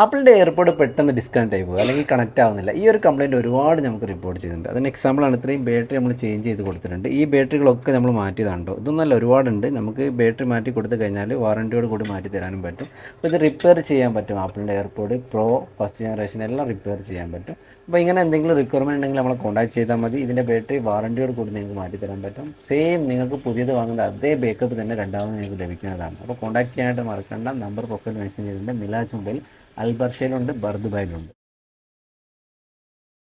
ആപ്പിളിൻ്റെ എയർപോഡ് പെട്ടെന്ന് ഡിസ്കണക്ട് ആയി പോകുക അല്ലെങ്കിൽ കണക്റ്റ് ആവുന്നില്ല. ഈ ഒരു കംപ്ലയിൻറ്റ് ഒരുപാട് നമുക്ക് റിപ്പോർട്ട് ചെയ്തിട്ടുണ്ട്. അതിന് എക്സാമ്പിളാണ് ഇത്രയും ബാറ്ററി നമ്മൾ ചേഞ്ച് ചെയ്ത് കൊടുത്തിട്ടുണ്ട്. ഈ ബാറ്ററികളൊക്കെ നമ്മൾ മാറ്റിയതാണ് കേട്ടോ. ഇതൊന്നല്ല, ഒരുപാടുണ്ട്. നമുക്ക് ബാറ്ററി മാറ്റി കൊടുത്തു കഴിഞ്ഞാൽ വാറൻറ്റിയോട് കൂടി മാറ്റി തരാനും പറ്റും. അപ്പോൾ ഇത് റിപ്പയർ ചെയ്യാൻ പറ്റും. ആപ്പിളിൻ്റെ എയർപോഡ് പ്രോ ഫസ്റ്റ് ജനറേഷൻ എല്ലാം റിപ്പയർ ചെയ്യാൻ പറ്റും. അപ്പോൾ ഇങ്ങനെ എന്തെങ്കിലും റിക്വയർമെൻറ്റ് ഉണ്ടെങ്കിൽ നമ്മളെ കോൺടാക്ട് ചെയ്താൽ മതി. ഇതിൻ്റെ ബാറ്ററി വാറൻറ്റിയോട് കൂടി നിങ്ങൾക്ക് മാറ്റി തരാൻ പറ്റും. സെയിം നിങ്ങൾക്ക് പുതിയത് വാങ്ങുന്ന അതേ ബാക്കപ്പ് തന്നെ രണ്ടാമത് നിങ്ങൾക്ക് ലഭിക്കുന്നതാണ്. അപ്പോൾ കോൺടാക്ട് ചെയ്യാനായിട്ട് മറക്കണ്ട. നമ്പർ പ്രൊഫൈൽ മെൻഷൻ ചെയ്തിട്ടുണ്ട്. മിലാജ് മൊബൈൽ അൽബർഷയിലുണ്ട്, ബർദുബായിലുണ്ട്.